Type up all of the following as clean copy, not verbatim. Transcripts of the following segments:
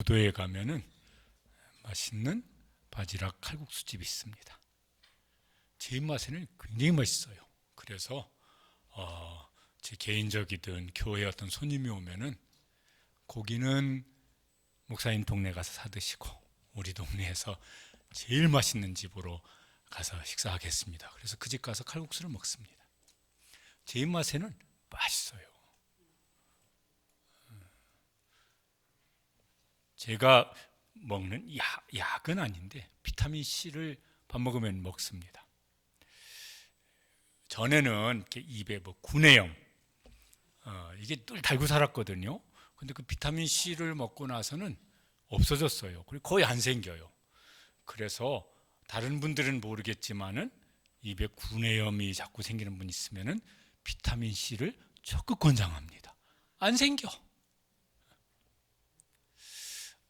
고도에 가면은 맛있는 바지락 칼국수집이 있습니다. 제 입맛에는 굉장히 맛있어요. 그래서 제 개인적이든 교회 어떤 손님이 오면은 고기는 목사님 동네 가서 사 드시고 우리 동네에서 제일 맛있는 집으로 가서 식사하겠습니다. 그래서 그 집 가서 칼국수를 먹습니다. 제 입맛에는 맛있어요. 제가 먹는 약은 아닌데 비타민 C를 밥 먹으면 먹습니다. 전에는 이렇게 입에 구내염 이게 늘 달고 살았거든요. 근데 그 비타민 C를 먹고 나서는 없어졌어요. 그리고 거의 안 생겨요. 그래서 다른 분들은 모르겠지만은 입에 구내염이 자꾸 생기는 분 있으면은 비타민 C를 적극 권장합니다. 안 생겨.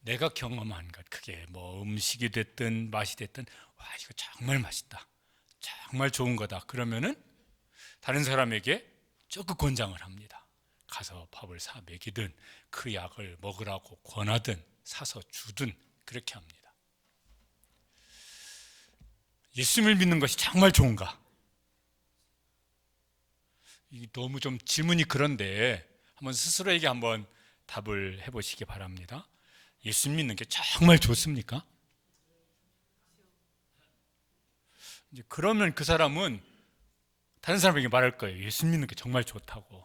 내가 경험한 것, 그게 음식이 됐든 맛이 됐든, 와, 이거 정말 맛있다, 정말 좋은 거다 그러면은 다른 사람에게 적극 권장을 합니다. 가서 밥을 사 먹이든 그 약을 먹으라고 권하든 사서 주든 그렇게 합니다. 예수님을 믿는 것이 정말 좋은가? 너무 좀 질문이 그런데 한번 스스로에게 한번 답을 해보시기 바랍니다. 예수 믿는 게 정말 좋습니까? 이제 그러면 그 사람은 다른 사람에게 말할 거예요. 예수 믿는 게 정말 좋다고.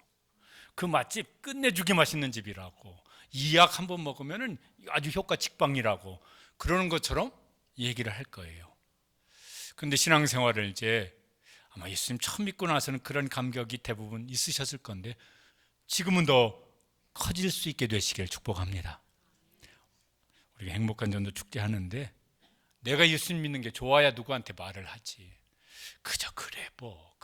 그 맛집 끝내주게 맛있는 집이라고. 이 약 한번 먹으면 아주 효과 직방이라고. 그러는 것처럼 얘기를 할 거예요. 그런데 신앙생활을 이제 아마 예수님 처음 믿고 나서는 그런 감격이 대부분 있으셨을 건데 지금은 더 커질 수 있게 되시길 축복합니다. 우리가 행복한 전도 축제 하는데 내가 예수님 믿는 게 좋아야 누구한테 말을 하지. 그저 그래 그거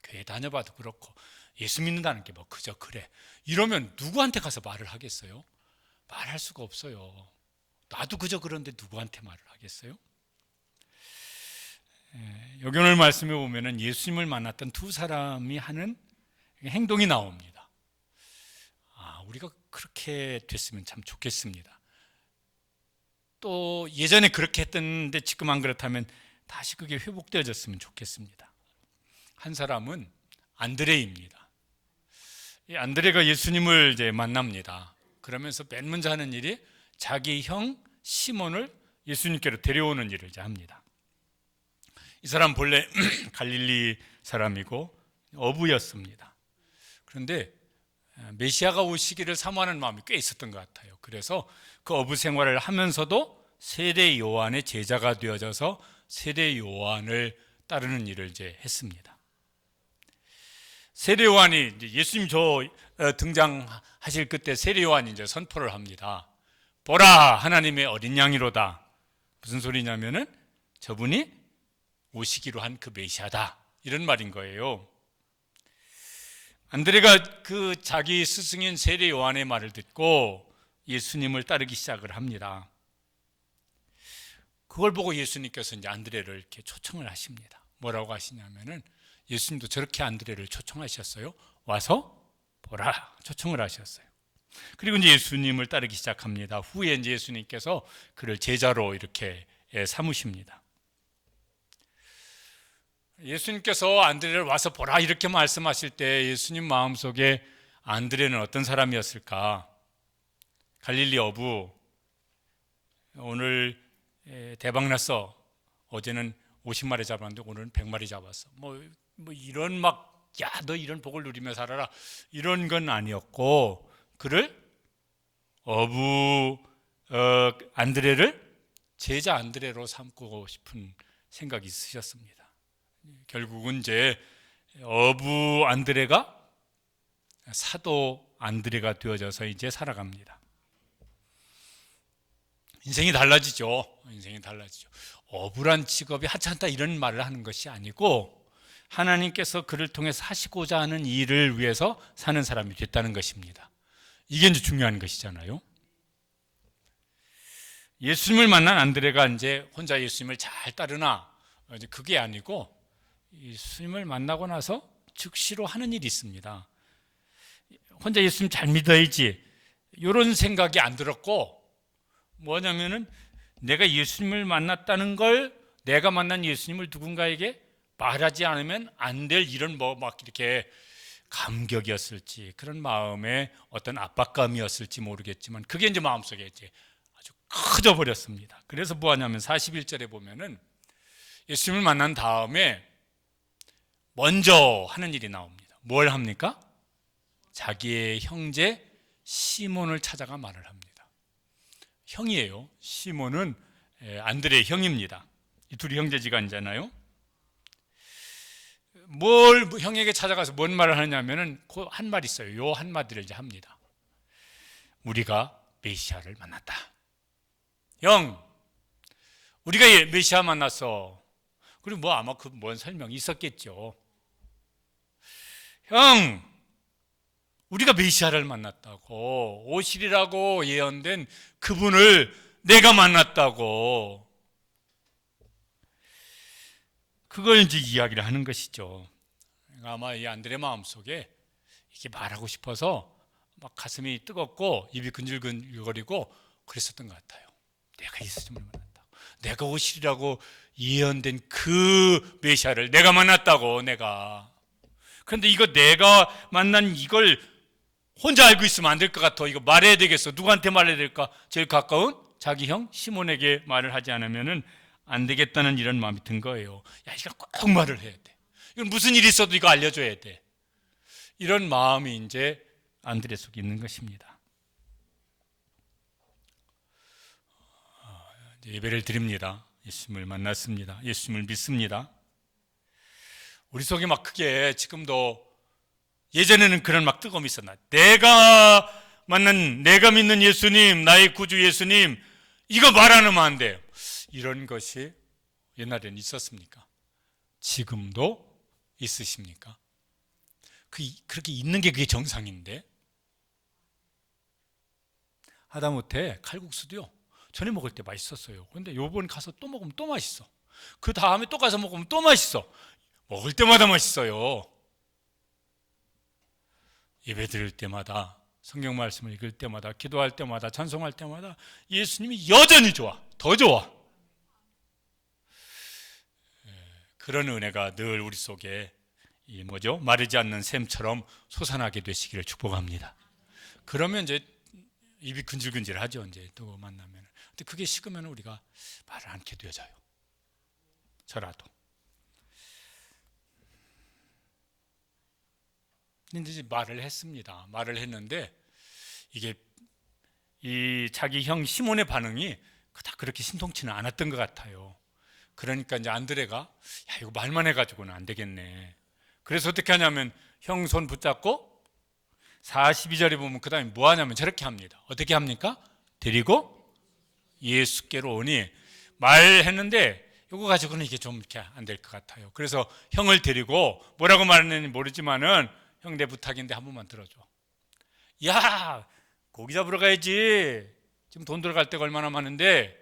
교회 다녀봐도 그렇고 예수 믿는다는 게 그저 그래 이러면 누구한테 가서 말을 하겠어요? 말할 수가 없어요. 나도 그저 그런데 누구한테 말을 하겠어요? 여기 오늘 말씀에 보면은 예수님을 만났던 두 사람이 하는 행동이 나옵니다. 우리가 그렇게 됐으면 참 좋겠습니다. 또 예전에 그렇게 했던데 지금 안 그렇다면 다시 그게 회복되어졌으면 좋겠습니다. 한 사람은 안드레입니다. 이 안드레가 예수님을 이제 만납니다. 그러면서 맨 먼저 하는 일이 자기 형 시몬을 예수님께로 데려오는 일을 이제 합니다. 이 사람 본래 갈릴리 사람이고 어부였습니다. 그런데 메시아가 오시기를 사모하는 마음이 꽤 있었던 것 같아요. 그래서 그 어부 생활을 하면서도 세례 요한의 제자가 되어져서 세례 요한을 따르는 일을 이제 했습니다. 세례 요한이 이제 예수님 등장하실 그때 세례 요한이 이제 선포를 합니다. 보라, 하나님의 어린 양이로다. 무슨 소리냐면은 저분이 오시기로 한 그 메시아다 이런 말인 거예요. 안드레가 그 자기 스승인 세례 요한의 말을 듣고 예수님을 따르기 시작을 합니다. 그걸 보고 예수님께서 이제 안드레를 이렇게 초청을 하십니다. 뭐라고 하시냐면은 예수님도 저렇게 안드레를 초청하셨어요. 와서 보라 초청을 하셨어요. 그리고 이제 예수님을 따르기 시작합니다. 후에 이제 예수님께서 그를 제자로 이렇게 삼으십니다. 예수님께서 안드레를 와서 보라 이렇게 말씀하실 때 예수님 마음속에 안드레는 어떤 사람이었을까? 갈릴리 어부, 오늘 대박났어. 어제는 50마리 잡았는데 오늘은 100마리 잡았어. 이런 야, 너 이런 복을 누리며 살아라. 이런 건 아니었고, 그를 안드레를 제자 안드레로 삼고 싶은 생각이 있으셨습니다. 결국은 이제 어부 안드레가 사도 안드레가 되어져서 이제 살아갑니다. 인생이 달라지죠. 어부란 직업이 하찮다 이런 말을 하는 것이 아니고 하나님께서 그를 통해서 하시고자 하는 일을 위해서 사는 사람이 됐다는 것입니다. 이게 이제 중요한 것이잖아요. 예수님을 만난 안드레가 이제 혼자 예수님을 잘 따르나 이제 그게 아니고 예수님을 만나고 나서 즉시로 하는 일이 있습니다. 혼자 예수님 잘 믿어야지 이런 생각이 안 들었고 뭐냐면은 내가 예수님을 만났다는 걸, 내가 만난 예수님을 누군가에게 말하지 않으면 안 될 이런 뭐 막 이렇게 감격이었을지, 그런 마음의 어떤 압박감이었을지 모르겠지만 그게 이제 마음속에 이제 아주 커져 버렸습니다. 그래서 뭐 하냐면 41절에 보면은 예수님을 만난 다음에 먼저 하는 일이 나옵니다. 뭘 합니까? 자기의 형제 시몬을 찾아가 말을 합니다. 형이에요. 시몬은 안드레의 형입니다. 이 둘이 형제지간이잖아요. 뭘 형에게 찾아가서 뭔 말을 하냐면은 그 한 말 있어요. 요 한마디를 이제 합니다. 우리가 메시아를 만났다. 형, 우리가 메시아 만났어. 그리고 뭐 아마 그 뭔 설명이 있었겠죠. 형, 우리가 메시아를 만났다고, 오시리라고 예언된 그분을 내가 만났다고. 그걸 이제 이야기를 하는 것이죠. 아마 이 안드레 마음속에 이렇게 말하고 싶어서 막 가슴이 뜨겁고 입이 근질근질거리고 그랬었던 것 같아요. 내가 예수님을 만났다고, 내가 오시리라고 예언된 그 메시아를 내가 만났다고, 내가. 그런데 이거 내가 만난 이걸 혼자 알고 있으면 안 될 것 같아. 이거 말해야 되겠어. 누구한테 말해야 될까? 제일 가까운 자기 형 시몬에게 말을 하지 않으면은 안 되겠다는 이런 마음이 든 거예요. 야, 이거 꼭 말을 해야 돼. 이건 무슨 일이 있어도 이거 알려줘야 돼. 이런 마음이 이제 안드레 속에 있는 것입니다. 예배를 드립니다. 예수님을 만났습니다. 예수님을 믿습니다. 우리 속에 막 크게 지금도, 예전에는 그런 막 뜨거움이 있었나. 내가 만난, 내가 믿는 예수님, 나의 구주 예수님, 이거 말 안 하면 안 돼요. 이런 것이 옛날에는 있었습니까? 지금도 있으십니까? 그렇게 있는 게 그게 정상인데. 하다못해 칼국수도요, 전에 먹을 때 맛있었어요. 그런데 요번 가서 또 먹으면 또 맛있어. 그 다음에 또 가서 먹으면 또 맛있어. 먹을 때마다 맛있어요. 예배 드릴 때마다, 성경 말씀을 읽을 때마다, 기도할 때마다, 찬송할 때마다 예수님이 여전히 좋아. 더 좋아. 그런 은혜가 늘 우리 속에 마르지 않는 샘처럼 솟아나게 되시기를 축복합니다. 그러면 이제 입이 근질근질하죠. 이제 또 만나면. 근데 그게 식으면 우리가 말을 않게 되어져요. 저라도. 근데 이제 말을 했습니다. 말을 했는데 이게 이 자기 형 시몬의 반응이 다 그렇게 신통치는 않았던 것 같아요. 그러니까 이제 안드레가, 야, 이거 말만 해가지고는 안 되겠네. 그래서 어떻게 하냐면 형 손 붙잡고 42절에 보면 그 다음에 뭐 하냐면 저렇게 합니다. 어떻게 합니까? 데리고 예수께로 오니, 말했는데 이거 가지고는 이게 좀 이렇게 안 될 것 같아요. 그래서 형을 데리고 뭐라고 말했는지 모르지만은, 형 내 부탁인데 한 번만 들어줘. 야, 고기 잡으러 가야지. 지금 돈 들어갈 데가 얼마나 많은데.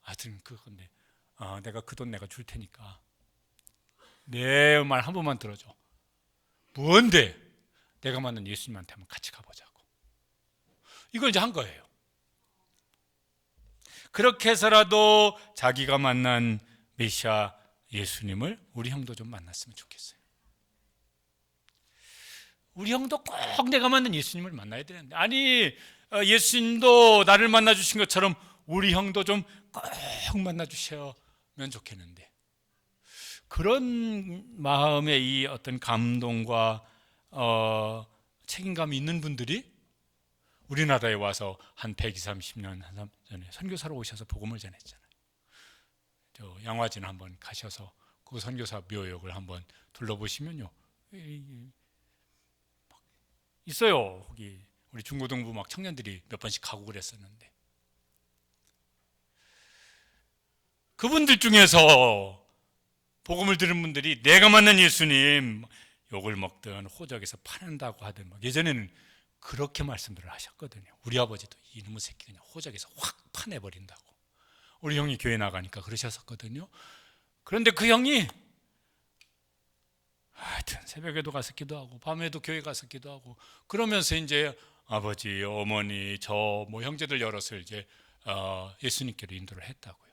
하여튼 그건데, 내가 그 돈 내가 줄 테니까 내 말 한 번만 들어줘. 뭔데? 내가 만난 예수님한테 한번 같이 가보자고. 이걸 이제 한 거예요. 그렇게 해서라도 자기가 만난 메시아 예수님을 우리 형도 좀 만났으면 좋겠어요. 우리 형도 꼭 내가 만난 예수님을 만나야 되는데, 아니, 예수님도 나를 만나 주신 것처럼 우리 형도 좀 꼭 만나 주시면 좋겠는데, 그런 마음의 이 어떤 감동과 책임감이 있는 분들이 우리나라에 와서 한 120~30년 전에 선교사로 오셔서 복음을 전했잖아요. 저 양화진 한번 가셔서 그 선교사 묘역을 한번 둘러보시면요, 있어요. 거기 우리 중고등부 막 청년들이 몇 번씩 가고 그랬었는데, 그분들 중에서 복음을 들은 분들이 내가 만난 예수님 욕을 먹든 호적에서 파낸다고 하든, 막 예전에는 그렇게 말씀들을 하셨거든요. 우리 아버지도 이놈의 새끼 그냥 호적에서 확 파내버린다고. 우리 형이 교회 나가니까 그러셨었거든요. 그런데 그 형이 하여튼 새벽에도 가서 기도하고 밤에도 교회 가서 기도하고 그러면서 이제 아버지, 어머니, 저 뭐 형제들 여럿을 이제 예수님께로 인도를 했다고요.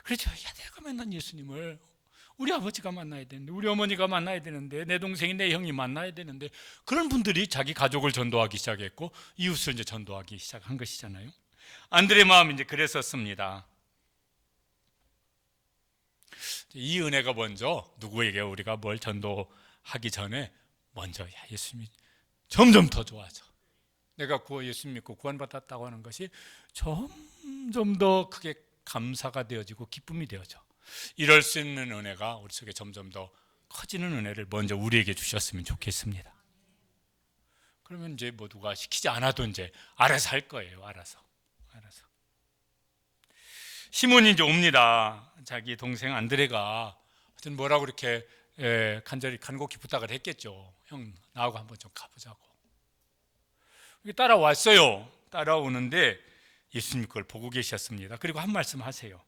그렇죠. 야, 내가 만난 예수님을 우리 아버지가 만나야 되는데, 우리 어머니가 만나야 되는데, 내 동생이, 내 형이 만나야 되는데, 그런 분들이 자기 가족을 전도하기 시작했고 이웃을 이제 전도하기 시작한 것이잖아요. 안드레 마음이 이제 그랬었습니다. 이 은혜가 먼저 누구에게 우리가 뭘 전도하기 전에 먼저 예수님이 점점 더 좋아져. 내가 예수 믿고 구원받았다고 하는 것이 점점 더 크게 감사가 되어지고 기쁨이 되어져. 이럴 수 있는 은혜가 우리 속에 점점 더 커지는 은혜를 먼저 우리에게 주셨으면 좋겠습니다. 그러면 이제 누가 시키지 않아도 이제 알아서 할 거예요. 알아서. 시몬이 이제 옵니다. 자기 동생 안드레가 하여튼 뭐라고 이렇게 간곡히 부탁을 했겠죠. 형, 나하고 한번 좀 가보자고. 따라왔어요. 따라오는데 예수님 그걸 보고 계셨습니다. 그리고 한 말씀 하세요.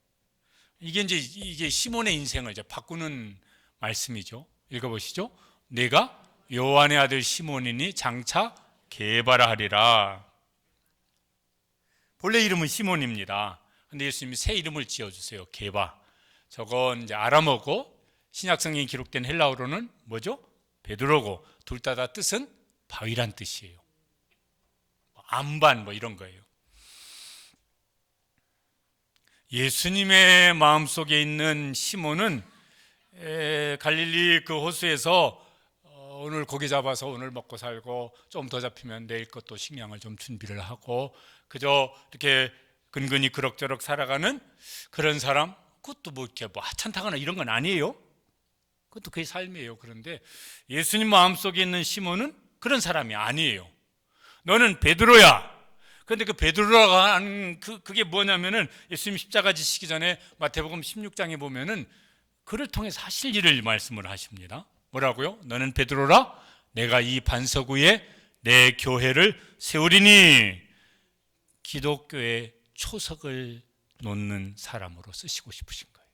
이게 시몬의 인생을 이제 바꾸는 말씀이죠. 읽어보시죠. 내가 요한의 아들 시몬이니 장차 게바라 하리라. 본래 이름은 시몬입니다. 근데 예수님이 새 이름을 지어주세요. 게바. 저건 이제 아람어고 신약성경에 기록된 헬라어로는 뭐죠? 베드로고, 둘 다 뜻은 바위란 뜻이에요. 안반 이런 거예요. 예수님의 마음속에 있는 시몬은 갈릴리 그 호수에서 오늘 고기 잡아서 오늘 먹고 살고 좀 더 잡히면 내일 것도 식량을 좀 준비를 하고 그저 이렇게 근근히 그럭저럭 살아가는 그런 사람. 그것도 이렇게 하찮다거나 이런 건 아니에요. 그것도 그의 삶이에요. 그런데 예수님 마음속에 있는 시몬은 그런 사람이 아니에요. 너는 베드로야. 그런데 그 베드로라가 하는 그게 뭐냐면은 예수님 십자가 지시기 전에 마태복음 16장에 보면은 그를 통해서 하실 일을 말씀을 하십니다. 뭐라고요? 너는 베드로라. 내가 이 반석 위에 내 교회를 세우리니. 기독교의 초석을 놓는 사람으로 쓰시고 싶으신 거예요.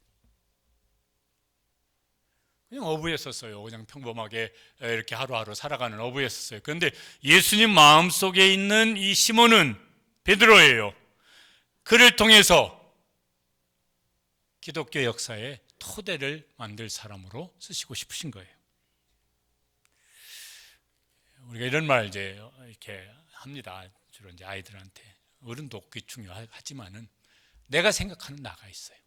그냥 어부였었어요. 그냥 평범하게 이렇게 하루하루 살아가는 어부였었어요. 그런데 예수님 마음속에 있는 이 시몬은 베드로예요. 그를 통해서 기독교 역사의 토대를 만들 사람으로 쓰시고 싶으신 거예요. 우리가 이런 말 이제 이렇게 합니다. 주로 이제 아이들한테. 어른도 꽤 중요하지만은 내가 생각하는 나가 있어요.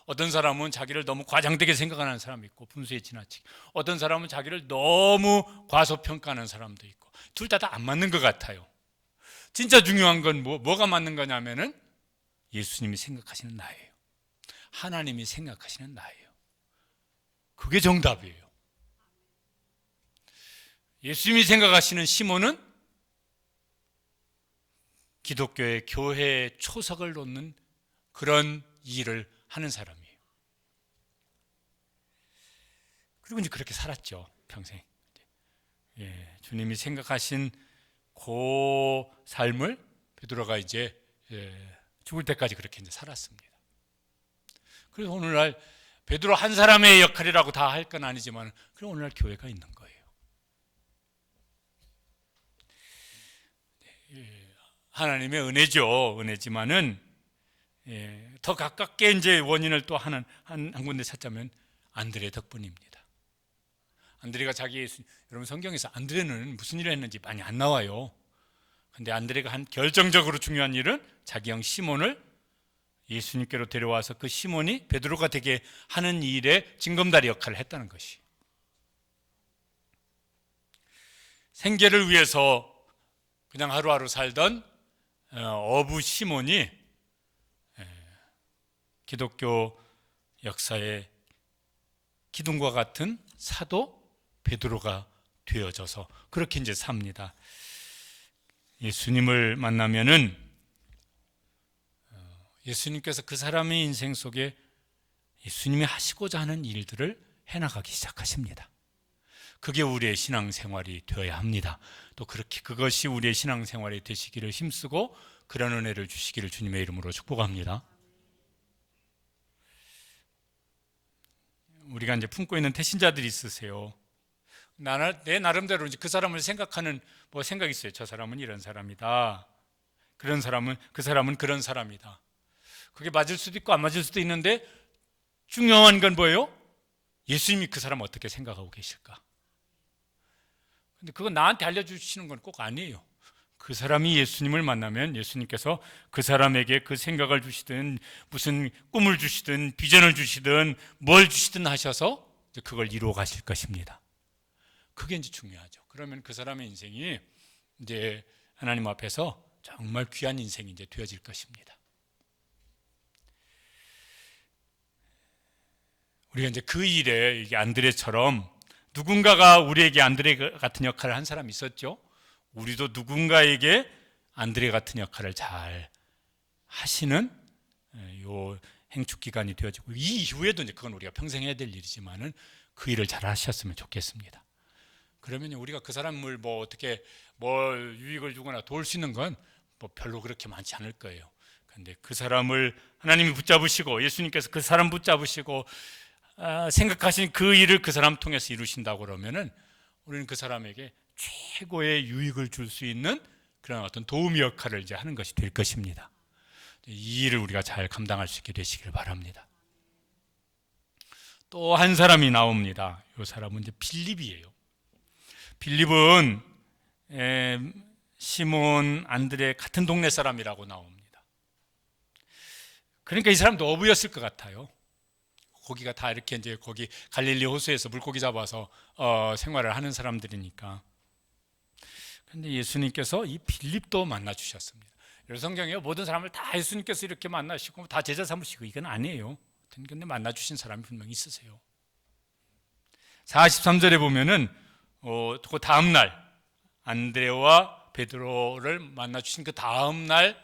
어떤 사람은 자기를 너무 과장되게 생각하는 사람이 있고 분수에 지나치게, 어떤 사람은 자기를 너무 과소평가하는 사람도 있고, 둘 다 안 맞는 것 같아요. 진짜 중요한 건 뭐가 맞는 거냐면은 예수님이 생각하시는 나예요. 하나님이 생각하시는 나예요. 그게 정답이에요. 예수님이 생각하시는 시몬은 기독교의 교회의 초석을 놓는 그런 일을 하는 사람이에요. 그리고 이제 그렇게 살았죠, 평생. 주님이 생각하신 그 삶을 베드로가 이제 죽을 때까지 그렇게 이제 살았습니다. 그래서 오늘날 베드로 한 사람의 역할이라고 다 할 건 아니지만, 그럼 오늘날 교회가 있는 거예요. 하나님의 은혜죠. 은혜지만은 더 가깝게 이제 원인을 또 한 군데 찾자면 안드레 덕분입니다. 안드레가 여러분 성경에서 안드레는 무슨 일을 했는지 많이 안 나와요. 근데 안드레가 한 결정적으로 중요한 일은 자기 형 시몬을 예수님께로 데려와서 그 시몬이 베드로가 되게 하는 일에 징검다리 역할을 했다는 것이. 생계를 위해서 그냥 하루하루 살던 어부 시몬이 기독교 역사의 기둥과 같은 사도 베드로가 되어져서 그렇게 이제 삽니다. 예수님을 만나면은 예수님께서 그 사람의 인생 속에 예수님이 하시고자 하는 일들을 해나가기 시작하십니다. 그게 우리의 신앙생활이 되어야 합니다. 또 그것이 우리의 신앙생활이 되시기를 힘쓰고 그런 은혜를 주시기를 주님의 이름으로 축복합니다. 우리가 이제 품고 있는 태신자들이 있으세요. 내 나름대로 이제 그 사람을 생각하는 생각이 있어요. 저 사람은 이런 사람이다. 그 사람은 그런 사람이다. 그게 맞을 수도 있고 안 맞을 수도 있는데 중요한 건 뭐예요? 예수님이 그 사람 어떻게 생각하고 계실까? 근데 그거 나한테 알려주시는 건 꼭 아니에요. 그 사람이 예수님을 만나면 예수님께서 그 사람에게 그 생각을 주시든 무슨 꿈을 주시든 비전을 주시든 뭘 주시든 하셔서 그걸 이루어 가실 것입니다. 그게 이제 중요하죠. 그러면 그 사람의 인생이 이제 하나님 앞에서 정말 귀한 인생이 이제 되어질 것입니다. 우리가 이제 그 일에 이게 안드레처럼 누군가가 우리에게 안드레 같은 역할을 한 사람이 있었죠. 우리도 누군가에게 안드레 같은 역할을 잘 하시는 요 행축 기간이 되어지고 이 이후에도 이제 그건 우리가 평생 해야 될 일이지만은 그 일을 잘 하셨으면 좋겠습니다. 그러면 우리가 그 사람을 뭐 어떻게 뭘 유익을 주거나 도울 수 있는 건 뭐 별로 그렇게 많지 않을 거예요. 그런데 그 사람을 하나님이 붙잡으시고 예수님께서 그 사람 붙잡으시고 생각하신 그 일을 그 사람 통해서 이루신다고 그러면은 우리는 그 사람에게 최고의 유익을 줄 수 있는 그런 어떤 도우미 역할을 이제 하는 것이 될 것입니다. 이 일을 우리가 잘 감당할 수 있게 되시길 바랍니다. 또 한 사람이 나옵니다. 이 사람은 이제 빌립이에요. 빌립은 시몬, 안드레 같은 동네 사람이라고 나옵니다. 그러니까 이 사람도 어부였을 것 같아요. 거기가 다 이렇게 이제 거기 갈릴리 호수에서 물고기 잡아서 생활을 하는 사람들이니까. 그런데 예수님께서 이 빌립도 만나 주셨습니다. 성경에 모든 사람을 다 예수님께서 이렇게 만나시고 다 제자 삼으시고 이건 아니에요. 그런데 만나 주신 사람이 분명히 있으세요. 43절에 보면은 그 다음 날 안드레와 베드로를 만나 주신 그 다음 날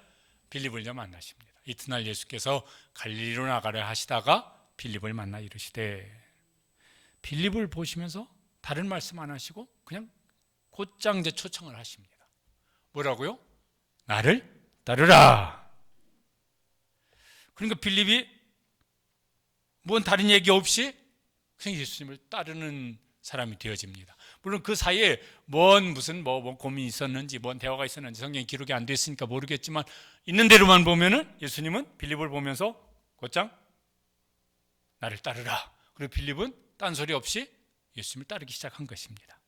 빌립을 이제 만나십니다. 이튿날 예수께서 갈릴리로 나가려 하시다가 빌립을 만나 이르시되, 빌립을 보시면서 다른 말씀 안 하시고 그냥 곧장 이제 초청을 하십니다. 뭐라고요? 나를 따르라. 그러니까 빌립이 뭔 다른 얘기 없이 그냥 예수님을 따르는 사람이 되어집니다. 물론 그 사이에 무슨 고민이 있었는지 뭔 대화가 있었는지 성경에 기록이 안 돼 있으니까 모르겠지만 있는 대로만 보면은 예수님은 빌립을 보면서 곧장 나를 따르라. 그리고 빌립은 딴소리 없이 예수님을 따르기 시작한 것입니다.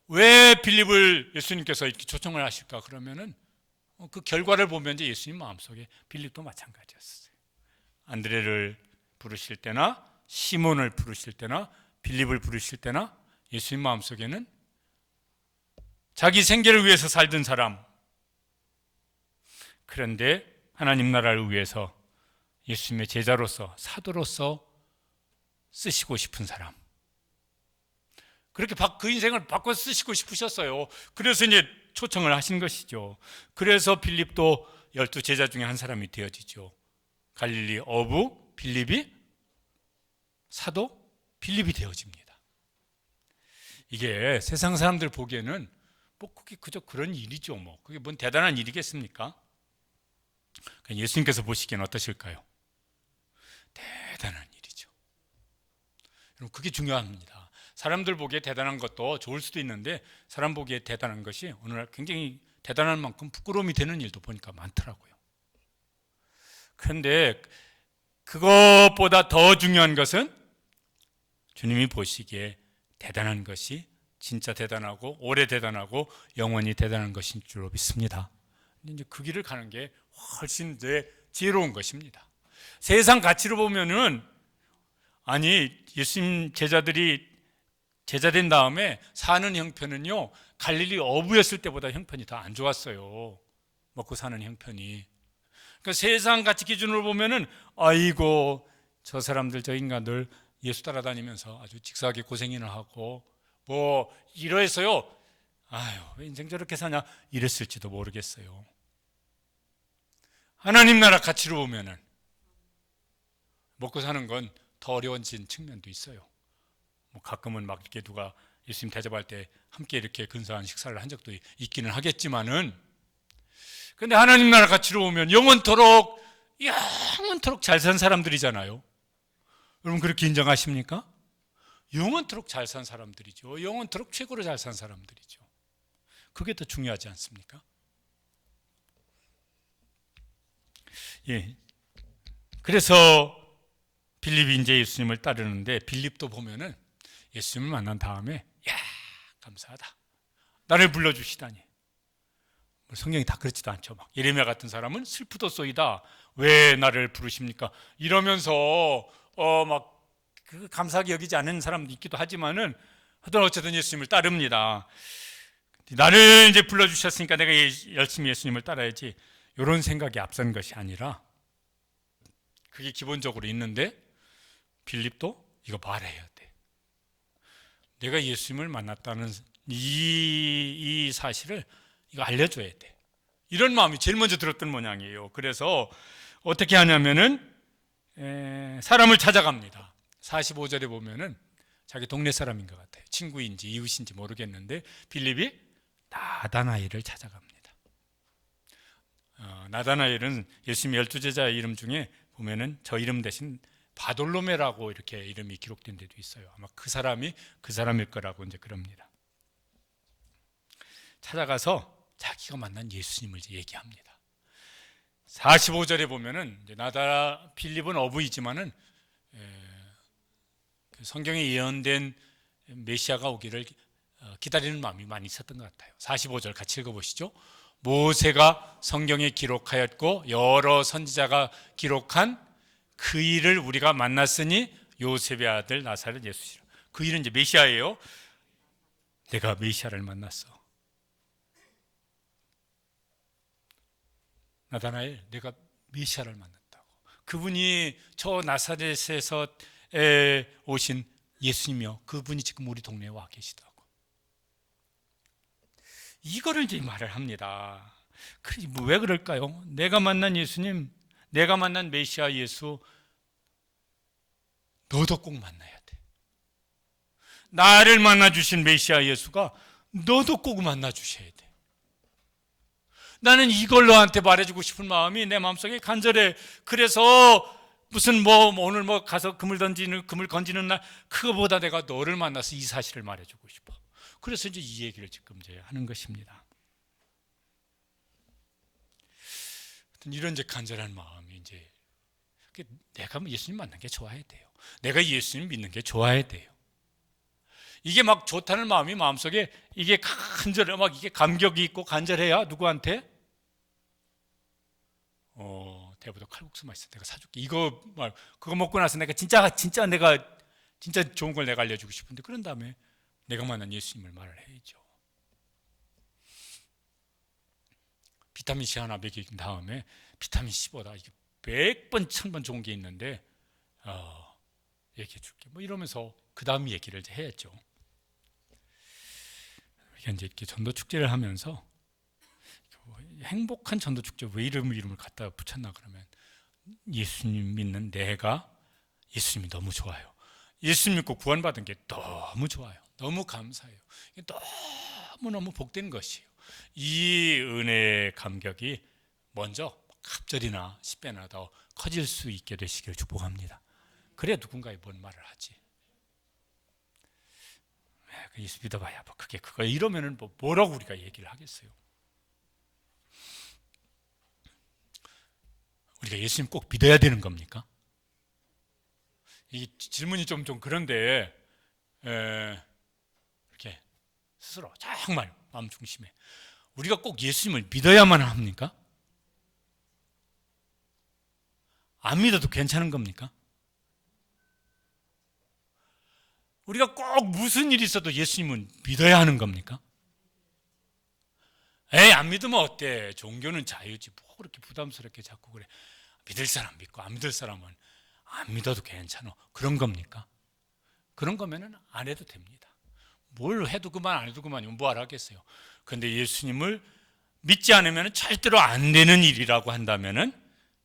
왜 빌립을 예수님께서 이렇게 초청을 하실까? 그러면은 그 결과를 보면 이제 예수님 마음속에 빌립도 마찬가지였어요. 안드레를 부르실 때나 시몬을 부르실 때나 빌립을 부르실 때나 예수님 마음속에는 자기 생계를 위해서 살던 사람, 그런데 하나님 나라를 위해서 예수님의 제자로서 사도로서 쓰시고 싶은 사람, 그렇게 그 인생을 바꿔 쓰시고 싶으셨어요. 그래서 이제 초청을 하신 것이죠. 그래서 빌립도 12 제자 중에 한 사람이 되어지죠. 갈릴리 어부 빌립이 사도 빌립이 되어집니다. 이게 세상 사람들 보기에는 그게 그저 그런 일이죠. 그게 뭔 대단한 일이겠습니까? 예수님께서 보시기엔 어떠실까요? 대단한 일이죠. 여러분, 그게 중요합니다. 사람들 보기에 대단한 것도 좋을 수도 있는데 사람 보기에 대단한 것이 오늘날 굉장히 대단한 만큼 부끄러움이 되는 일도 보니까 많더라고요. 그런데 그것보다 더 중요한 것은 주님이 보시기에 대단한 것이 진짜 대단하고 오래 대단하고 영원히 대단한 것인 줄로 믿습니다. 이제 그 길을 가는 게 훨씬 더 지혜로운 것입니다. 세상 가치로 보면은 예수님 제자들이 제자된 다음에 사는 형편은요, 갈릴리 어부였을 때보다 형편이 더 안 좋았어요. 먹고 사는 형편이. 그러니까 세상 가치 기준으로 보면은 아이고 저 사람들 저 인간들 예수 따라다니면서 아주 직사하게 고생이나 하고 이러해서요, 왜 인생 저렇게 사냐 이랬을지도 모르겠어요. 하나님 나라 가치로 보면은 먹고 사는 건 더 어려워진 측면도 있어요. 가끔은 막 이렇게 누가 예수님 대접할 때 함께 이렇게 근사한 식사를 한 적도 있기는 하겠지만은, 근데 하나님 나라 가치로 보면 영원토록 잘 산 사람들이잖아요. 여러분 그렇게 인정하십니까? 영원토록 잘 산 사람들이죠. 영원토록 최고로 잘 산 사람들이죠. 그게 더 중요하지 않습니까? 예. 그래서 빌립이 이제 예수님을 따르는데, 빌립도 보면은 예수님을 만난 다음에 야, 감사하다, 나를 불러주시다니. 성경이 다 그렇지도 않죠. 막 예레미야 같은 사람은 슬프도소이다, 왜 나를 부르십니까? 이러면서 막 그 감사하게 여기지 않는 사람도 있기도 하지만은 하여튼 어쨌든 예수님을 따릅니다. 나를 이제 불러주셨으니까 내가 열심히 예수님을 따라야지, 이런 생각이 앞선 것이 아니라, 그게 기본적으로 있는데 빌립도 이거 말해야 돼. 내가 예수님을 만났다는 이 사실을 이거 알려줘야 돼. 이런 마음이 제일 먼저 들었던 모양이에요. 그래서 어떻게 하냐면은 사람을 찾아갑니다. 45절에 보면은 자기 동네 사람인 것 같아요. 친구인지 이웃인지 모르겠는데 빌립이 나다나엘을 찾아갑니다. 나다나엘은 예수님 12제자의 이름 중에 보면은 저 이름 대신 바돌로메라고 이렇게 이름이 기록된 데도 있어요. 아마 그 사람이 그 사람일 거라고 이제 그럽니다. 찾아가서 자기가 만난 예수님을 이제 얘기합니다. 45절에 보면은 이제 빌립은 어부이지만은 성경에 예언된 메시아가 오기를 기다리는 마음이 많이 있었던 것 같아요. 45절 같이 읽어보시죠. 모세가 성경에 기록하였고 여러 선지자가 기록한 그 일을 우리가 만났으니 요셉의 아들 나사렛 예수시라. 그 일은 이제 메시아예요. 내가 메시아를 만났어. 나다나엘, 내가 메시아를 만났다고. 그분이 저 나사렛에서 오신 예수님이요, 그분이 지금 우리 동네에 와 계시다고. 이거를 이제 말을 합니다. 왜 그럴까요? 내가 만난 예수님, 내가 만난 메시아 예수, 너도 꼭 만나야 돼. 나를 만나주신 메시아 예수가 너도 꼭 만나주셔야 돼. 나는 이걸 너한테 말해주고 싶은 마음이 내 마음속에 간절해. 그래서 무슨 오늘 가서 금을 건지는 날, 그거보다 내가 너를 만나서 이 사실을 말해주고 싶어. 그래서 이제 이 얘기를 지금 이제 하는 것입니다. 이런 이제 간절한 마음이 이제, 내가 예수님 만난 게 좋아야 돼요. 내가 예수님 믿는 게 좋아야 돼요. 이게 막 좋다는 마음이 마음속에 이게 간절해, 막 이게 감격이 있고 간절해야 누구한테? 대보다 칼국수 맛있어, 내가 사줄게. 그거 먹고 나서 내가 진짜 좋은 걸 내가 알려주고 싶은데, 그런 다음에 내가 만난 예수님을 말을 해야죠. 비타민 C 하나 먹인 다음에 비타민 C보다 이게 100번 1000번 좋은 게 있는데 얘기해 줄게, 이러면서 그 다음 얘기를 이제 해야죠. 이제 이렇게 전도 축제를 하면서, 행복한 전도 축제 왜 이름을 갖다 붙였나 그러면, 예수님 믿는 내가 예수님이 너무 좋아요. 예수님 믿고 구원받은 게 너무 좋아요. 너무 감사해요. 너무너무 복된 것이에요. 이 은혜의 감격이 먼저 갑절이나 10배나 더 커질 수 있게 되시길 축복합니다. 그래야 누군가에 뭔 말을 하지. 예수 믿어봐야 그거 이러면은 뭐라고 우리가 얘기를 하겠어요. 우리가 예수님 꼭 믿어야 되는 겁니까? 이 질문이 좀 그런데, 이렇게 스스로 정말 마음 중심에, 우리가 꼭 예수님을 믿어야만 합니까? 안 믿어도 괜찮은 겁니까? 우리가 꼭 무슨 일이 있어도 예수님은 믿어야 하는 겁니까? 안 믿으면 어때? 종교는 자유지, 뭐 그렇게 부담스럽게 자꾸 그래. 믿을 사람 믿고 안 믿을 사람은 안 믿어도 괜찮아, 그런 겁니까? 그런 거면은 안 해도 됩니다. 뭘 해도 그만, 안 해도 그만이면 뭐 하겠어요. 그런데 예수님을 믿지 않으면 절대로 안 되는 일이라고 한다면은,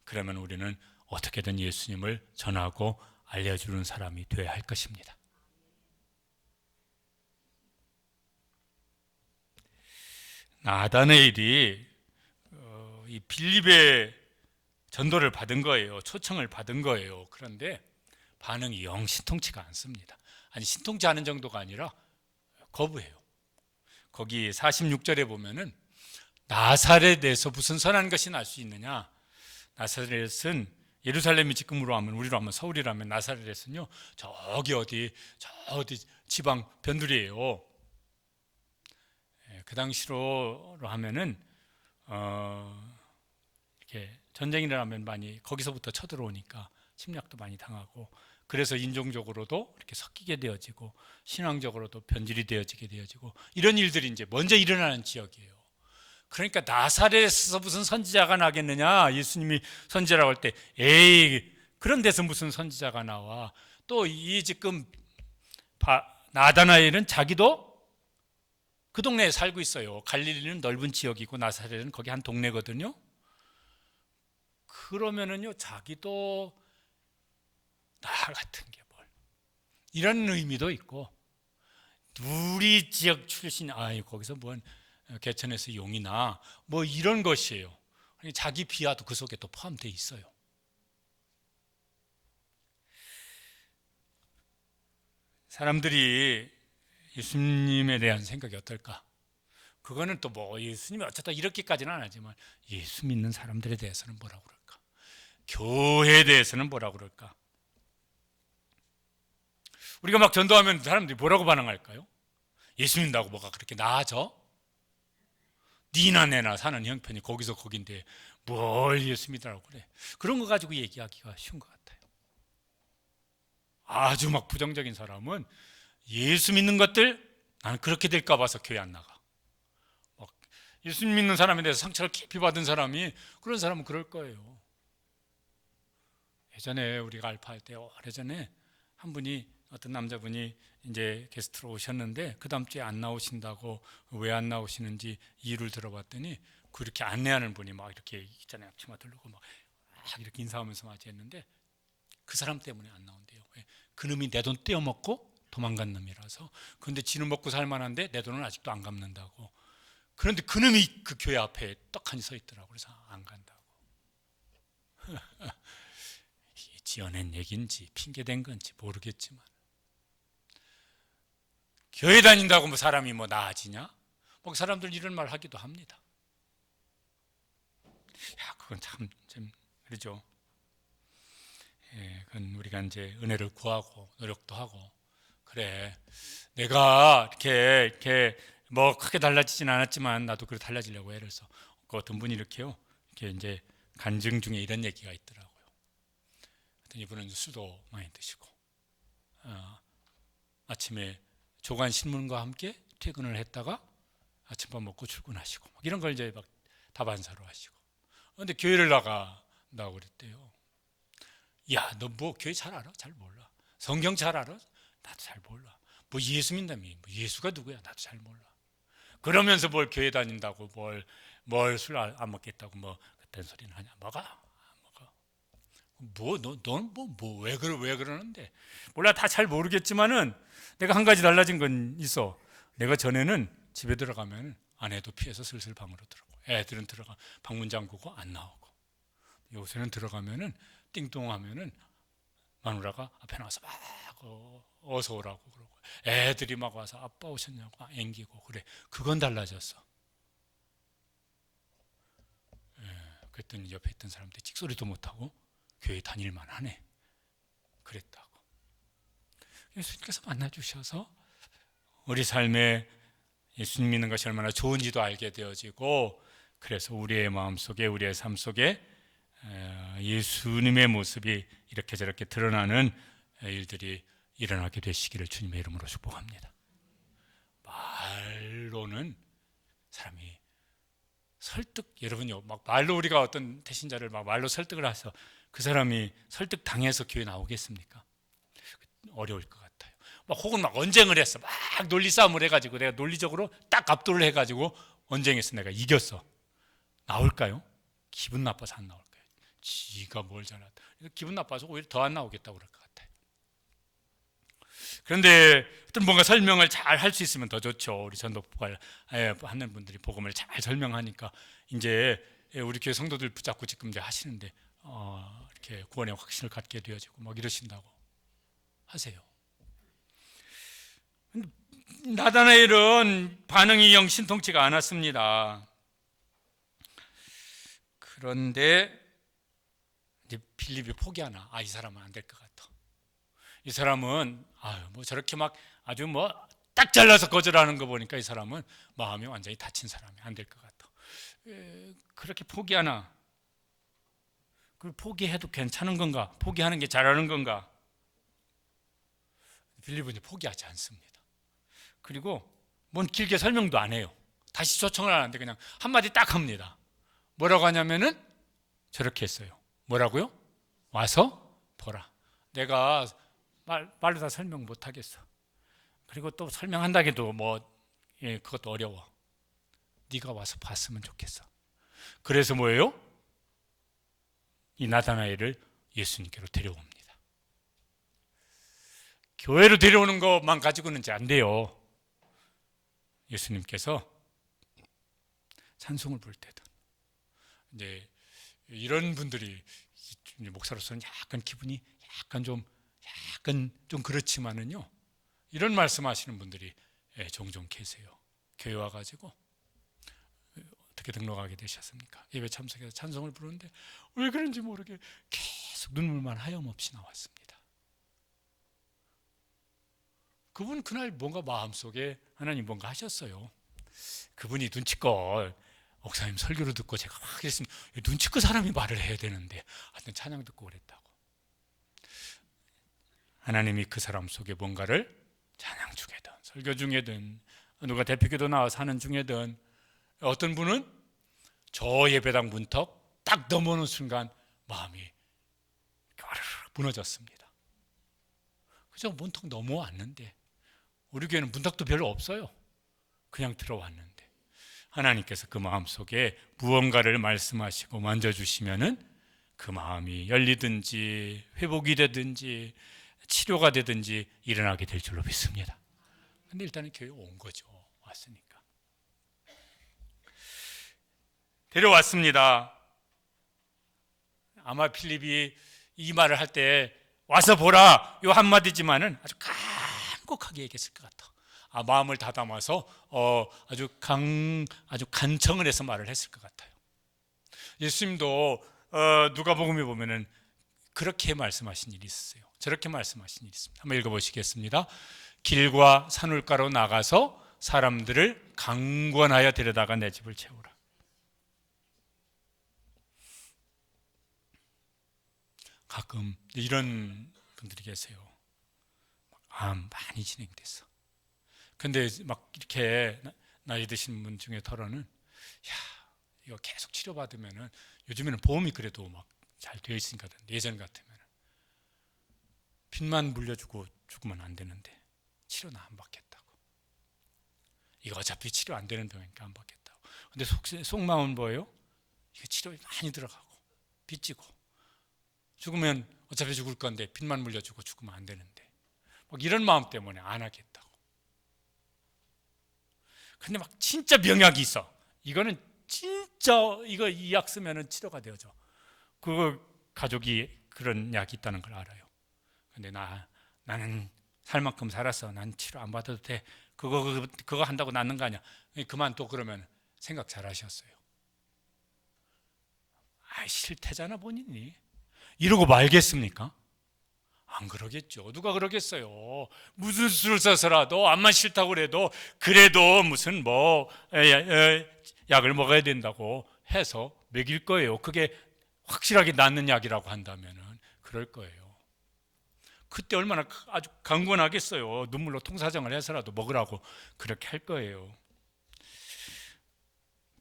그러면 우리는 어떻게든 예수님을 전하고 알려주는 사람이 되어야 할 것입니다. 나다나엘이 이 빌립의 전도를 받은 거예요. 초청을 받은 거예요. 그런데 반응이 영 신통치가 않습니다. 아니, 신통치 않은 정도가 아니라 거부해요. 거기 46절에 보면은 나사렛에서 무슨 선한 것이 날 수 있느냐, 나사렛은 예루살렘이 지금으로 하면 우리로 하면 서울이라면 나사렛은요 저기 어디 지방 변두리예요. 그 당시로 하면은 이렇게 전쟁이 일어나면 많이 거기서부터 쳐들어오니까 침략도 많이 당하고, 그래서 인종적으로도 이렇게 섞이게 되어지고 신앙적으로도 변질이 되어지고 이런 일들이 이제 먼저 일어나는 지역이에요. 그러니까 나사렛에서 무슨 선지자가 나겠느냐, 예수님이 선지자라고 할 때 에이 그런 데서 무슨 선지자가 나와. 또 이 지금 나다나엘은 자기도 그 동네에 살고 있어요. 갈릴리는 넓은 지역이고 나사렛은 거기 한 동네거든요. 그러면은요 자기도 나 같은 게 뭘, 이런 의미도 있고, 우리 지역 출신 거기서 뭔 개천에서 용이나 뭐 이런 것이에요. 자기 비하도 그 속에 또 포함되어 있어요. 사람들이 예수님에 대한 생각이 어떨까? 그거는 또 뭐 예수님이 어쩌다 이렇게까지는 안 하지만 예수 믿는 사람들에 대해서는 뭐라고 그럴까? 교회에 대해서는 뭐라고 그럴까? 우리가 막 전도하면 사람들이 뭐라고 반응할까요? 예수 믿는다고 뭐가 그렇게 나아져? 니나 내나 사는 형편이 거기서 거긴데 뭘 예수 믿으라고 그래? 그런 거 가지고 얘기하기가 쉬운 것 같아요. 아주 막 부정적인 사람은 예수 믿는 것들 나는 그렇게 될까 봐서 교회 안 나가. 막 예수 믿는 사람에 대해서 상처를 깊이 받은 사람이, 그런 사람은 그럴 거예요. 예전에 우리가 알파할 때 오래전에 한 분이, 어떤 남자분이 이제 게스트로 오셨는데 그 다음 주에 안 나오신다고, 왜 안 나오시는지 이유를 들어봤더니 그렇게 안내하는 분이 막 이렇게 있잖아요, 치마 들고 막 이렇게 인사하면서 맞이했는데 그 사람 때문에 안 나온대요. 왜? 그놈이 내 돈 떼어먹고 도망간 놈이라서. 그런데 지는 먹고 살만한데 내 돈은 아직도 안 갚는다고. 그런데 그놈이 그 교회 앞에 떡하니 서 있더라고. 그래서 안 간다고. 지어낸 얘기인지 핑계댄 건지 모르겠지만, 교회 다닌다고 뭐 사람이 뭐 나아지냐? 뭐 사람들 이런 말 하기도 합니다. 그건 참 그러죠. 그건 우리가 이제 은혜를 구하고 노력도 하고, 그래 내가 이렇게 뭐 크게 달라지진 않았지만 나도 그렇게 달라지려고 애를 써. 그 어떤 분이 이렇게요, 이렇게 이제 간증 중에 이런 얘기가 있더라고요. 이분은 술도 많이 드시고 아침에 조간 신문과 함께 퇴근을 했다가 아침밥 먹고 출근하시고 막 이런 걸 이제 막 다반사로 하시고. 그런데 교회를 나간다고 그랬대요. 야, 너 뭐 교회 잘 알아? 잘 몰라. 성경 잘 알아? 나도 잘 몰라. 뭐 예수 믿다며? 뭐 예수가 누구야? 나도 잘 몰라. 그러면서 뭘 교회 다닌다고 뭘 술 안 먹겠다고 뭐 그딴 소리는 하냐? 먹어. 왜 그러는데? 몰라, 다 잘 모르겠지만은 내가 한 가지 달라진 건 있어. 내가 전에는 집에 들어가면 아내도 피해서 슬슬 방으로 들어오고, 애들은 들어가 방문 잠그고 안 나오고, 요새는 들어가면은 띵동하면은 마누라가 앞에 나와서 막 어서 오라고 그러고, 애들이 막 와서 아빠 오셨냐고 앵기고 그래. 그건 달라졌어. 그랬더니 옆에 있던 사람들이 찍소리도 못하고 교회 다닐만 하네 그랬다고. 예수님께서 만나주셔서 우리 삶에 예수님 믿는 것이 얼마나 좋은지도 알게 되어지고, 그래서 우리의 마음속에, 우리의 삶 속에 예수님의 모습이 이렇게 저렇게 드러나는 일들이 일어나게 되시기를 주님의 이름으로 축복합니다. 말로는 사람이 여러분요, 막 말로 우리가 어떤 태신자를 막 말로 설득을 해서 그 사람이 설득 당해서 교회 나오겠습니까? 어려울 것 같아요. 혹은 막 언쟁을 했어. 막 논리 싸움을 해가지고 내가 논리적으로 딱 압도를 해가지고 언쟁했어. 내가 이겼어. 나올까요? 기분 나빠서 안 나올 거예요. 지가 뭘 잘한다. 기분 나빠서 오히려 더 안 나오겠다고 그럴 것 같아요. 그런데 어떤 뭔가 설명을 잘 할 수 있으면 더 좋죠. 우리 전도부활 하는 분들이 복음을 잘 설명하니까 이제 우리 교회 성도들 붙잡고 지금 이제 하시는데 이렇게 구원의 확신을 갖게 되어지고 막 이러신다고 하세요. 나다나엘은 반응이 영 신통치가 않았습니다. 그런데 이제 빌립이 포기하나? 이 사람은 안 될 것 같아. 이 사람은 뭐 저렇게 막 아주 뭐 딱 잘라서 거절하는 거 보니까 이 사람은 마음이 완전히 다친 사람이 안 될 것 같아. 그렇게 포기하나? 그 포기해도 괜찮은 건가? 포기하는 게 잘하는 건가? 빌립은 포기하지 않습니다. 그리고 뭔 길게 설명도 안 해요. 다시 초청을 안 하는데 그냥 한마디 딱 합니다. 뭐라고 하냐면은 저렇게 했어요. 뭐라고요? 와서 보라. 내가 말로 다 설명 못 하겠어. 그리고 또 설명한다 해도 그것도 어려워. 네가 와서 봤으면 좋겠어. 그래서 뭐예요? 이 나다나엘을 예수님께로 데려옵니다. 교회로 데려오는 것만 가지고는 이제 안 돼요. 예수님께서 찬송을 부를 때든 이제 이런 분들이 목사로서는 약간 기분이 약간 좀 그렇지만은요, 이런 말씀하시는 분들이 종종 계세요. 교회 와가지고 어떻게 등록하게 되셨습니까? 예배 참석해서 찬송을 부르는데 왜 그런지 모르게 계속 눈물만 하염없이 나왔습니다. 그분 그날 뭔가 마음속에 하나님 뭔가 하셨어요. 그분이 눈치껏 목사님 설교를 듣고 제가 막 그랬으면 눈치껏 사람이 말을 해야 되는데 하여튼 찬양 듣고 그랬다고. 하나님이 그 사람 속에 뭔가를 찬양 중에든 설교 중에든 누가 대표기도 나와서 하는 중에든 어떤 분은 저 예배당 문턱 딱 넘어오는 순간 마음이 무너졌습니다. 그저 문턱 넘어왔는데 우리 교회는 문턱도 별로 없어요. 그냥 들어왔는데 하나님께서 그 마음속에 무언가를 말씀하시고 만져주시면은 그 마음이 열리든지 회복이 되든지 치료가 되든지 일어나게 될 줄로 믿습니다. 근데 일단은 교회에 온 거죠. 왔으니까. 데려왔습니다. 아마 필립이 이 말을 할 때 와서 보라 요 한마디지만은 아주 간곡하게 얘기했을 것 같아. 마음을 다담아서 아주 간청을 해서 말을 했을 것 같아요. 예수님도 누가복음에 보면은 그렇게 말씀하신 일이 있어요. 저렇게 말씀하신 일이 있습니다. 한번 읽어보시겠습니다. 길과 산울가로 나가서 사람들을 강권하여 데려다가 내 집을 채우라. 가끔 이런 분들이 계세요. 많이 진행됐어. 근데 막 이렇게 나이 드신 분 중에 털어는 이거 계속 치료받으면은 요즘에는 보험이 그래도 막 잘 되어 있으니까 예전 같으면 빚만 물려주고 죽으면 안 되는데 치료는 안 받겠다고. 이거 어차피 치료 안 되는 병이니까 안 받겠다고. 근데 속마음은 뭐예요? 이거 치료에 많이 들어가고 빚지고 죽으면 어차피 죽을 건데 빚만 물려주고 죽으면 안 되는데 막 이런 마음 때문에 안 하겠다고. 근데 막 진짜 병약이 있어. 이거는 진짜 이거 이 약 쓰면은 치료가 되어져. 그 가족이 그런 약이 있다는 걸 알아요. 근데 나는 살 만큼 살았어. 난 치료 안 받아도 돼. 그거 한다고 낫는 거 아니야. 그만 또 그러면 생각 잘 하셨어요. 싫대잖아 본인이. 이러고 말겠습니까? 안 그러겠죠. 누가 그러겠어요. 무슨 수를 써서라도 암만 싫다고 그래도 무슨 약을 먹어야 된다고 해서 먹일 거예요. 그게 확실하게 낫는 약이라고 한다면은 그럴 거예요. 그때 얼마나 아주 강권하겠어요. 눈물로 통사정을 해서라도 먹으라고 그렇게 할 거예요.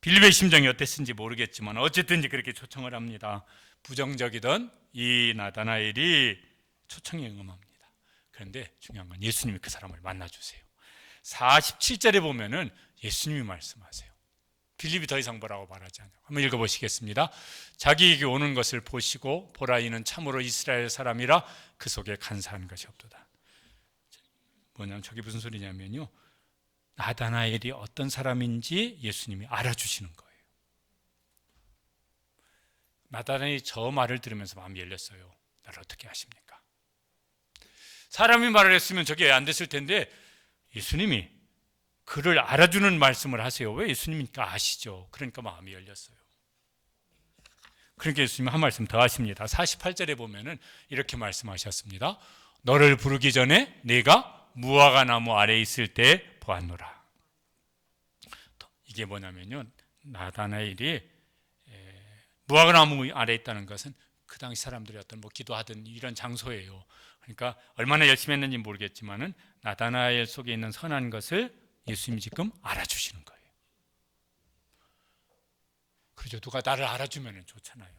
빌립의 심정이 어땠는지 모르겠지만 어쨌든지 그렇게 초청을 합니다. 부정적이던 이 나다나엘이 초청에 응함합니다. 그런데 중요한 건 예수님이 그 사람을 만나주세요. 47절에 보면은 예수님이 말씀하세요. 빌립이 더 이상 뭐라고 말하지 않아요. 한번 읽어보시겠습니다. 자기에게 오는 것을 보시고 보라 이는 참으로 이스라엘 사람이라 그 속에 간사한 것이 없도다. 뭐냐면 저게 무슨 소리냐면요, 나다나엘이 어떤 사람인지 예수님이 알아주시는 거예요. 나다나엘이 저 말을 들으면서 마음이 열렸어요. 나를 어떻게 아십니까? 사람이 말을 했으면 저게 안 됐을 텐데 예수님이 그를 알아주는 말씀을 하세요. 왜? 예수님이니까 아시죠. 그러니까 마음이 열렸어요. 그러니까 예수님이 한 말씀 더 하십니다. 48절에 보면은 이렇게 말씀하셨습니다. 너를 부르기 전에 네가 무화과 나무 아래에 있을 때 보았노라. 이게 뭐냐면요, 나다나엘이 무화과 나무 아래에 있다는 것은 그 당시 사람들이 어떤 뭐 기도하던 이런 장소예요. 그러니까 얼마나 열심히 했는지 모르겠지만은 나다나엘 속에 있는 선한 것을 예수님이 지금 알아주시는 거예요. 그렇죠. 누가 나를 알아주면 좋잖아요.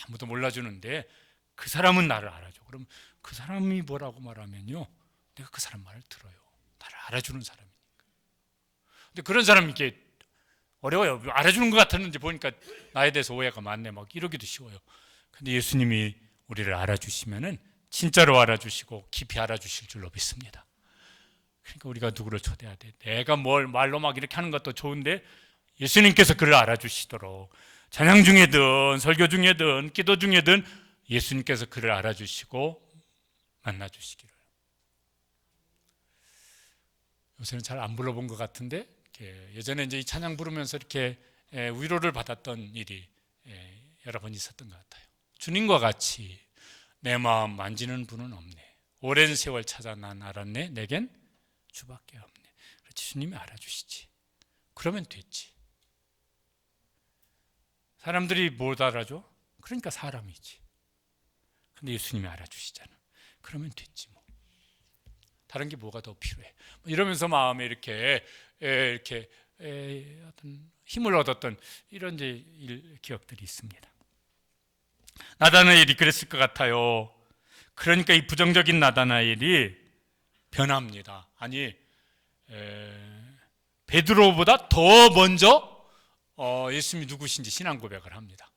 아무도 몰라주는데 그 사람은 나를 알아줘. 그럼 그 사람이 뭐라고 말하면요, 내가 그 사람 말을 들어요. 나를 알아주는 사람이니까. 근데 그런 사람이 이렇게 어려워요. 알아주는 것 같았는지 보니까 나에 대해서 오해가 많네, 막 이러기도 쉬워요. 근데 예수님이 우리를 알아주시면은 진짜로 알아주시고 깊이 알아주실 줄로 믿습니다. 그러니까 우리가 누구를 초대해야 돼. 내가 뭘 말로 막 이렇게 하는 것도 좋은데 예수님께서 그를 알아주시도록, 찬양 중에든 설교 중에든 기도 중에든 예수님께서 그를 알아주시고 만나주시기를. 요새는 잘 안 불러본 것 같은데 예전에 이제 이 찬양 부르면서 이렇게 위로를 받았던 일이 여러 번 있었던 것 같아요. 주님과 같이 내 마음 만지는 분은 없네. 오랜 세월 찾아 난 알았네. 내겐 주밖에 없네. 그렇지, 주님이 알아주시지. 그러면 됐지. 사람들이 못 알아줘? 그러니까 사람이지. 근데 예수님이 알아주시잖아. 그러면 됐지 뭐. 다른 게 뭐가 더 필요해? 이러면서 마음에 이렇게 어떤 힘을 얻었던 이런 이제 기억들이 있습니다. 나다나엘이 그랬을 것 같아요. 그러니까 이 부정적인 나다나엘이 변합니다. 아니, 베드로보다 더 먼저 예수님이 누구신지 신앙 고백을 합니다.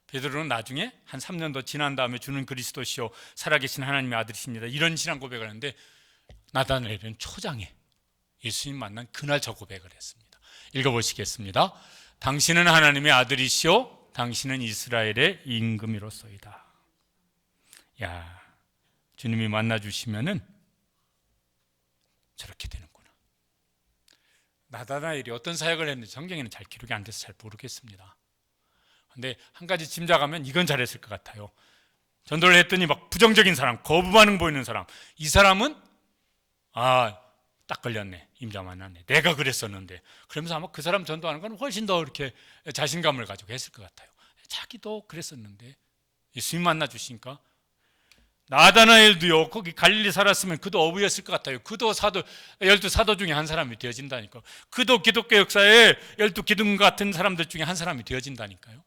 베드로는 나중에 한 3년 더 지난 다음에 주는 그리스도시요 살아계신 하나님의 아들이십니다, 이런 신앙 고백을 하는데, 나다나엘은 초장에 예수님 만난 그날 저 고백을 했습니다. 읽어보시겠습니다. 당신은 하나님의 아들이시요 당신은 이스라엘의 임금이로소이다. 야, 주님이 만나주시면은 저렇게 되는구나. 나다나엘이 어떤 사역을 했는지 성경에는 잘 기록이 안 돼서 잘 모르겠습니다. 근데 한 가지 짐작하면 이건 잘했을 것 같아요. 전도를 했더니 막 부정적인 사람, 거부 반응 보이는 사람, 이 사람은 딱 걸렸네, 임자 만났네, 내가 그랬었는데, 그러면서 아마 그 사람 전도하는 건 훨씬 더 이렇게 자신감을 가지고 했을 것 같아요. 자기도 그랬었는데 예수님 만나주시니까. 나다나엘도요, 거기 갈릴리 살았으면 그도 어부였을 것 같아요. 그도 사도, 12사도 중에 한 사람이 되어진다니까요. 그도 기독교 역사에 12기둥 같은 사람들 중에 한 사람이 되어진다니까요.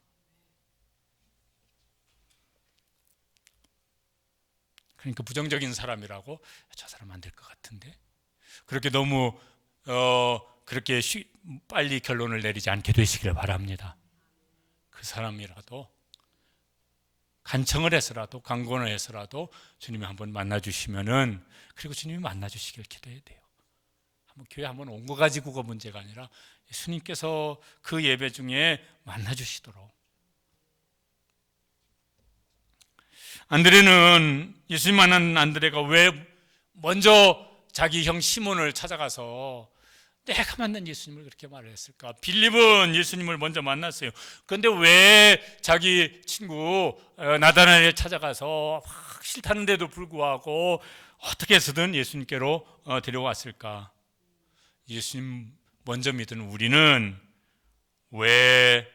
그러니까 부정적인 사람이라고, 저 사람 안 될 것 같은데, 그렇게 너무 그렇게 빨리 결론을 내리지 않게 되시기를 바랍니다. 그 사람이라도 간청을 해서라도 강권을 해서라도 주님이 한번 만나주시면은, 그리고 주님이 만나주시길 기도해야 돼요. 교회 한번 온 거 가지고가 문제가 아니라 예수님께서 그 예배 중에 만나주시도록. 안드레는, 예수님 만난 안드레가 왜 먼저 자기 형 시몬을 찾아가서 내가 만난 예수님을 그렇게 말을 했을까? 빌립은 예수님을 먼저 만났어요. 그런데 왜 자기 친구 나다나엘을 찾아가서 막 싫다는데도 불구하고 어떻게 해서든 예수님께로 데려왔을까? 예수님 먼저 믿은 우리는 왜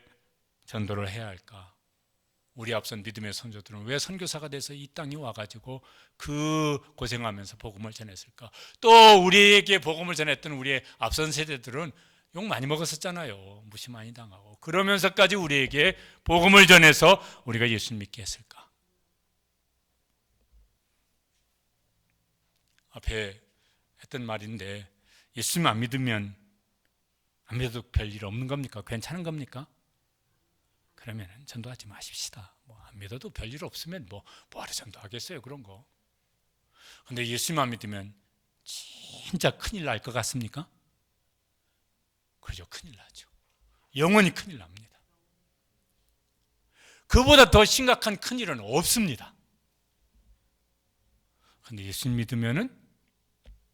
전도를 해야 할까? 우리 앞선 믿음의 선조들은 왜 선교사가 돼서 이 땅에 와가지고 그 고생하면서 복음을 전했을까? 또 우리에게 복음을 전했던 우리의 앞선 세대들은 욕 많이 먹었었잖아요. 무시 많이 당하고. 그러면서까지 우리에게 복음을 전해서 우리가 예수님 믿게 했을까? 앞에 했던 말인데, 예수님 안 믿으면 안 믿어도 별일 없는 겁니까? 괜찮은 겁니까? 그러면 전도하지 마십시다. 안 믿어도 별일 없으면 뭐하러 전도하겠어요, 그런 거. 근데 예수님 안 믿으면 진짜 큰일 날 것 같습니까? 그죠, 큰일 나죠. 영원히 큰일 납니다. 그보다 더 심각한 큰일은 없습니다. 근데 예수님 믿으면은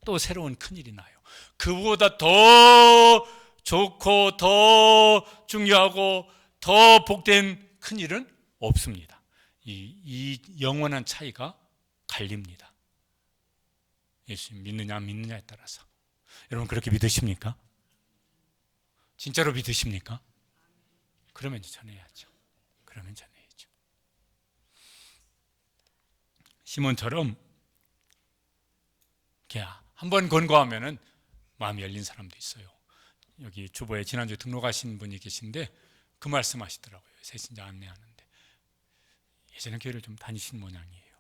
또 새로운 큰일이 나요. 그보다 더 좋고 더 중요하고 더 복된 큰 일은 없습니다. 이 영원한 차이가 갈립니다. 예수 믿느냐 안 믿느냐에 따라서. 여러분 그렇게 믿으십니까? 진짜로 믿으십니까? 그러면 전해야죠. 그러면 전해야죠. 시몬처럼 한번 권고하면은 마음이 열린 사람도 있어요. 여기 주보에 지난주에 등록하신 분이 계신데 그 말씀하시더라고요. 새신자 안내하는데 예전에 교회를 좀 다니신 모양이에요.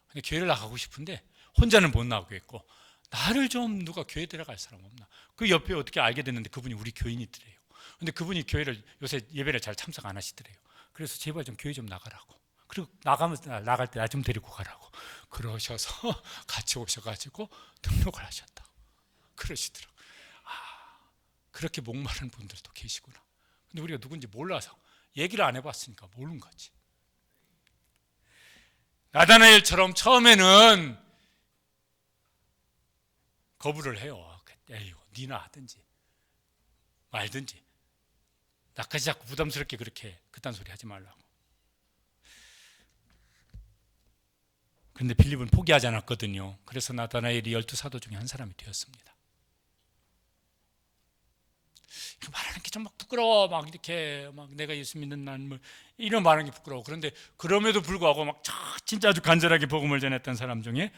근데 교회를 나가고 싶은데 혼자는 못 나가겠고 나를 좀 누가 교회 데려갈 사람 없나. 그 옆에 어떻게 알게 됐는데 그분이 우리 교인이더래요. 근데 그분이 교회를 요새 예배를 잘 참석 안 하시더래요. 그래서 제발 좀 교회 좀 나가라고. 그리고 나갈 때 나 좀 데리고 가라고 그러셔서 같이 오셔가지고 등록을 하셨다고 그러시더라고요. 그렇게 목마른 분들도 계시구나. 근데 우리가 누군지 몰라서 얘기를 안 해봤으니까 모르는 거지. 나다나엘처럼 처음에는 거부를 해요. 에휴, 니나 하든지 말든지 나까지 자꾸 부담스럽게 그렇게 그딴 소리 하지 말라고. 그런데 빌립은 포기하지 않았거든요. 그래서 나다나엘이 12사도 중에 한 사람이 되었습니다. 말하는 게 좀 막 부끄러워. 막 이렇게 막 내가 예수 믿는 난 뭐 이런 말하는 게 부끄러워. 그런데 그럼에도 불구하고 막 진짜 아주 간절하게 복음을 전했던 사람 중에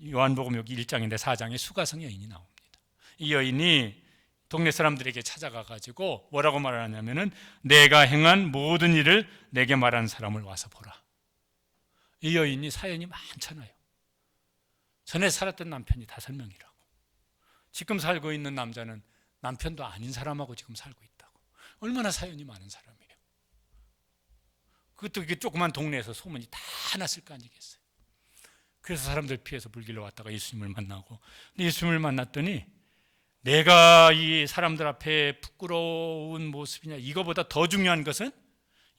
요한복음 여기 1장인데 4장에 수가성 여인이 나옵니다. 이 여인이 동네 사람들에게 찾아가 가지고 뭐라고 말하냐면은 내가 행한 모든 일을 내게 말한 사람을 와서 보라. 이 여인이 사연이 많잖아요. 전에 살았던 남편이 5명이라고. 지금 살고 있는 남자는 남편도 아닌 사람하고 지금 살고 있다고. 얼마나 사연이 많은 사람이에요. 그것도 이게 조그만 동네에서 소문이 다 났을 거 아니겠어요. 그래서 사람들 피해서 불길로 왔다가 예수님을 만나고, 근데 예수님을 만났더니 내가 이 사람들 앞에 부끄러운 모습이냐, 이거보다 더 중요한 것은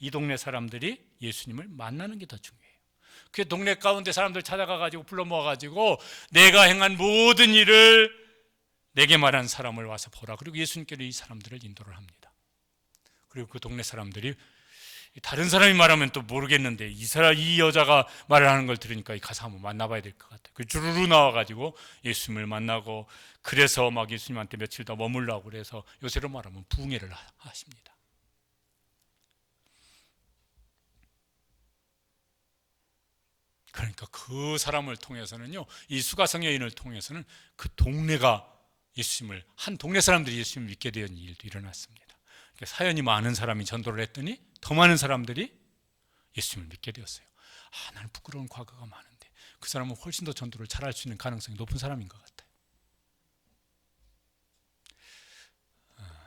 이 동네 사람들이 예수님을 만나는 게 더 중요해요. 그 동네 가운데 사람들 찾아가가지고 불러 모아가지고 내가 행한 모든 일을 내게 말한 사람을 와서 보라. 그리고 예수님께로 이 사람들을 인도를 합니다. 그리고 그 동네 사람들이 다른 사람이 말하면 또 모르겠는데 이 여자가 말을 하는 걸 들으니까 가서 한번 만나봐야 될 것 같아요. 그 주르르 나와가지고 예수님을 만나고, 그래서 막 예수님한테 며칠 더 머물라고 그래서 요새로 말하면 부흥회를 하십니다. 그러니까 그 사람을 통해서는요, 이 수가성 여인을 통해서는 그 동네가 예수님을, 한 동네 사람들이 예수님을 믿게 된 일도 일어났습니다. 그러니까 사연이 많은 사람이 전도를 했더니 더 많은 사람들이 예수님을 믿게 되었어요. 나는 부끄러운 과거가 많은데 그 사람은 훨씬 더 전도를 잘할 수 있는 가능성이 높은 사람인 것 같아요.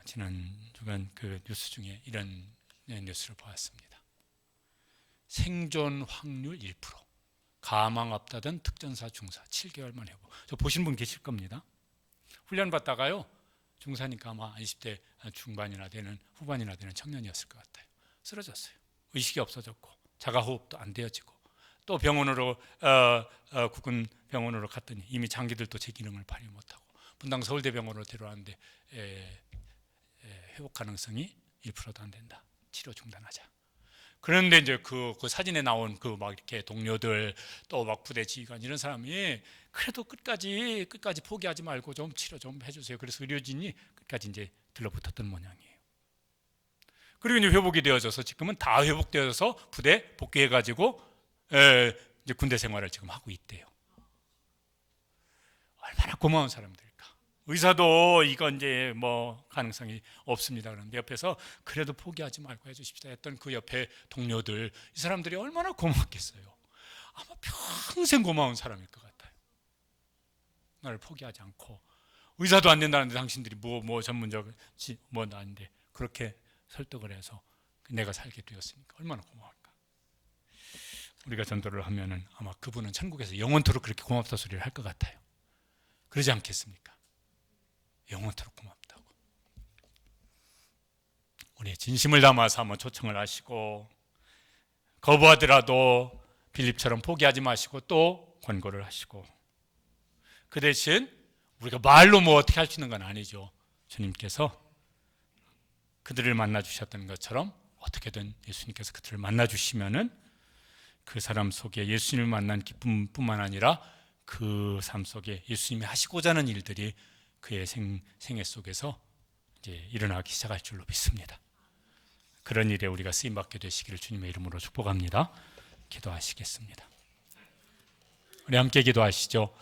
지난 주간 그 뉴스 중에 이런 뉴스를 보았습니다. 생존 확률 1%, 가망 앞다던 특전사 중사 7개월만 회복. 저 보신 분 계실 겁니다. 훈련 받다가요, 중사니까 아마 20대 중반이나 되는 후반이나 되는 청년이었을 것 같아요. 쓰러졌어요. 의식이 없어졌고 자가호흡도 안 되어지고, 또 병원으로 국군 병원으로 갔더니 이미 장기들도 제 기능을 발휘 못하고 분당 서울대병원으로 데려왔는데 회복 가능성이 1%도 안 된다. 치료 중단하자. 그런데 이제 그 사진에 나온 그 막 이렇게 동료들, 또 막 부대 지휘관 이런 사람이 그래도 끝까지 포기하지 말고 좀 치료 좀 해주세요. 그래서 의료진이 끝까지 이제 들러붙었던 모양이에요. 그리고 이제 회복이 되어져서 지금은 다 회복되어서 부대 복귀해가지고 이제 군대 생활을 지금 하고 있대요. 얼마나 고마운 사람들일까. 의사도 이건 이제 뭐 가능성이 없습니다. 그런데 옆에서 그래도 포기하지 말고 해주십시다 했던 그 옆에 동료들, 이 사람들이 얼마나 고맙겠어요. 아마 평생 고마운 사람일 것 같아요. 나를 포기하지 않고, 의사도 안 된다는데 당신들이 뭐 전문적 뭐 나인데 그렇게 설득을 해서 내가 살게 되었으니까 얼마나 고마울까. 우리가 전도를 하면은 아마 그분은 천국에서 영원토록 그렇게 고맙다 소리를 할 것 같아요. 그러지 않겠습니까? 영원토록 고맙다고. 우리의 진심을 담아서 한번 초청을 하시고, 거부하더라도 빌립처럼 포기하지 마시고 또 권고를 하시고, 그 대신 우리가 말로 뭐 어떻게 할 수 있는 건 아니죠. 주님께서 그들을 만나 주셨던 것처럼 어떻게든 예수님께서 그들을 만나 주시면은 그 사람 속에 예수님을 만난 기쁨뿐만 아니라 그 삶 속에 예수님이 하시고자 하는 일들이 그의 생애 속에서 이제 일어나기 시작할 줄로 믿습니다. 그런 일에 우리가 쓰임받게 되시기를 주님의 이름으로 축복합니다. 기도하시겠습니다. 우리 함께 기도하시죠.